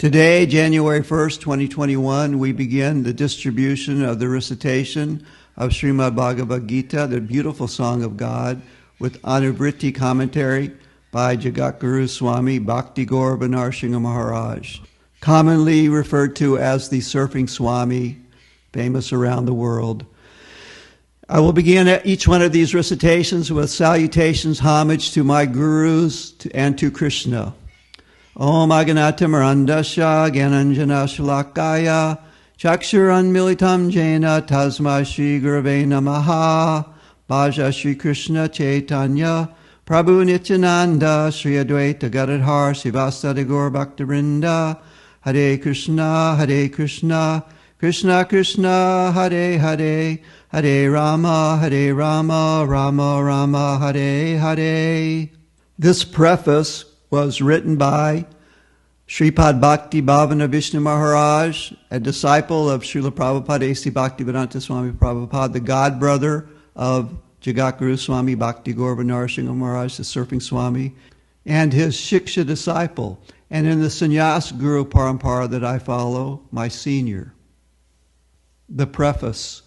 Today, January 1st, 2021, we begin the distribution of the recitation of Srimad Bhagavad Gita, the beautiful song of God, with Anuvriti commentary by Jagad Swami Bhakti Gaurava Narasingha Maharaj, commonly referred to as the Surfing Swami, famous around the world. I will begin each one of these recitations with salutations, homage to my gurus and to Krishna. Om Aganatamrandasya Gyananjana Shalakaya Chakshuran Militam Jena Tasma Shri Gurave Namaha Bhaja Shri Krishna Chaitanya Prabhu Nityananda Shri Advaita Gadadhar Sivasadi Gaur Bhaktivinoda Hare Krishna Krishna Krishna Hare Hare Hare Rama Rama Rama Hare Hare. This preface was written by Sripad Bhakti Bhavana Vishnu Maharaj, a disciple of Srila Prabhupada A.C. Bhaktivedanta Swami Prabhupada, the god brother of Jagad Swami Bhakti Gaurava Narasingha Maharaj, the Surfing Swami, and his Shiksha disciple, and in the Sannyas Guru Parampara that I follow, my senior. The preface.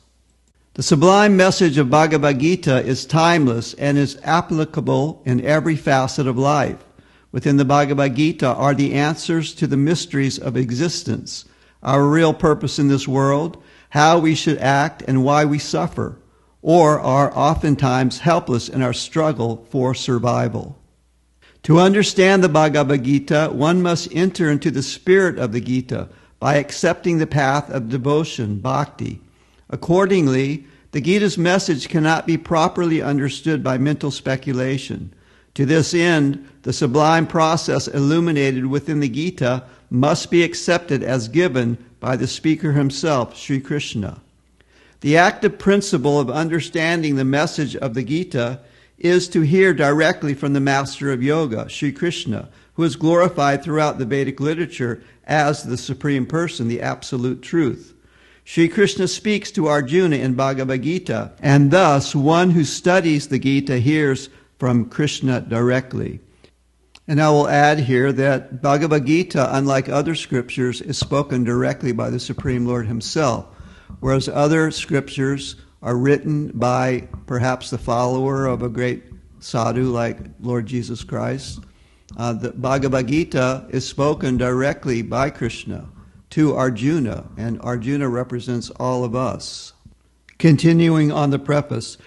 The sublime message of Bhagavad Gita is timeless and is applicable in every facet of life. Within the Bhagavad Gita are the answers to the mysteries of existence, our real purpose in this world, how we should act and why we suffer, or are oftentimes helpless in our struggle for survival. To understand the Bhagavad Gita, one must enter into the spirit of the Gita by accepting the path of devotion, bhakti. Accordingly, the Gita's message cannot be properly understood by mental speculation. To this end, the sublime process illuminated within the Gita must be accepted as given by the speaker himself, Sri Krishna. The active principle of understanding the message of the Gita is to hear directly from the master of yoga, Sri Krishna, who is glorified throughout the Vedic literature as the Supreme Person, the Absolute Truth. Sri Krishna speaks to Arjuna in Bhagavad Gita, and thus one who studies the Gita hears from Krishna directly. And I will add here that Bhagavad Gita, unlike other scriptures, is spoken directly by the Supreme Lord himself, whereas other scriptures are written by perhaps the follower of a great sadhu like Lord Jesus Christ. The Bhagavad Gita is spoken directly by Krishna to Arjuna, and Arjuna represents all of us. Continuing on the preface,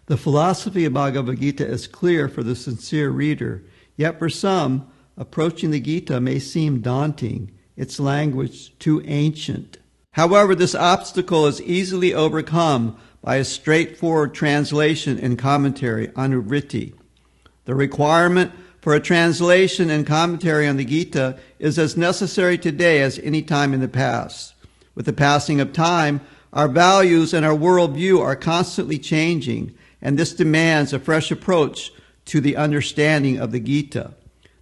the philosophy of Bhagavad Gita is clear for the sincere reader, yet for some, approaching the Gita may seem daunting, its language too ancient. However, this obstacle is easily overcome by a straightforward translation and commentary, Anuvriti. The requirement for a translation and commentary on the Gita is as necessary today as any time in the past. With the passing of time, our values and our worldview are constantly changing, and this demands a fresh approach to the understanding of the Gita.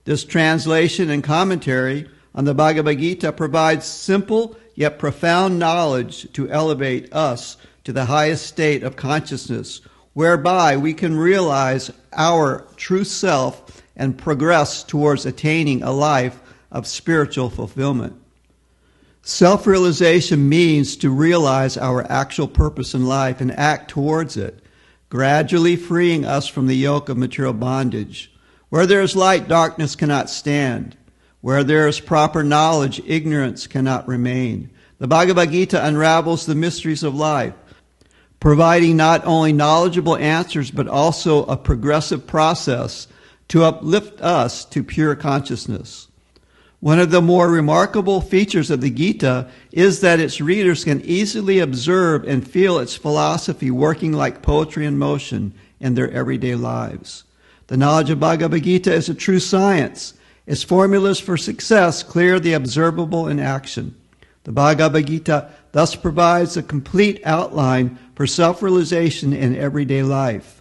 This translation and commentary on the Bhagavad Gita provides simple yet profound knowledge to elevate us to the highest state of consciousness, whereby we can realize our true self and progress towards attaining a life of spiritual fulfillment. Self-realization means to realize our actual purpose in life and act towards it, gradually freeing us from the yoke of material bondage. Where there is light, darkness cannot stand. Where there is proper knowledge, ignorance cannot remain. The Bhagavad Gita unravels the mysteries of life, providing not only knowledgeable answers, but also a progressive process to uplift us to pure consciousness. One of the more remarkable features of the Gita is that its readers can easily observe and feel its philosophy working like poetry in motion in their everyday lives. The knowledge of Bhagavad Gita is a true science. Its formulas for success clear the observable in action. The Bhagavad Gita thus provides a complete outline for self-realization in everyday life.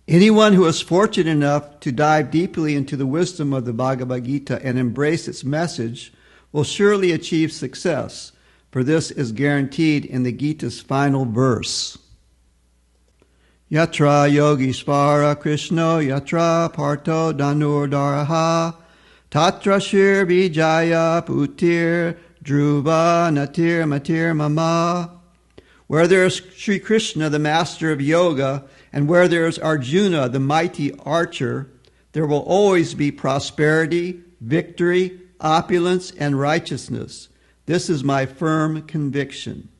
Anyone who is fortunate enough to dive deeply into the wisdom of the Bhagavad Gita and embrace its message will surely achieve success, for this is guaranteed in the Gita's final verse. Yatra yogishvara Krishna yatra parto danurdaraha Tatra Shir Vijaya Putir Dhruva Natir Matir Mama. Where there is Sri Krishna, the master of yoga, and where there is Arjuna, the mighty archer, there will always be prosperity, victory, opulence, and righteousness. This is my firm conviction.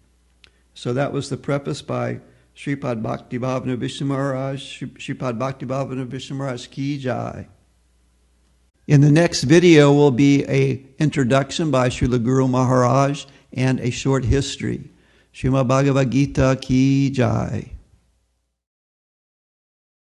So that was the preface by Sripad Bhakti Bhavana Vishnu Maharaj, Sripad Bhakti Bhavana Vishnu Maharaj Ki Jai. In the next video will be an introduction by Srila Guru Maharaj and a short history. Srimad Bhagavad Gita Ki Jai.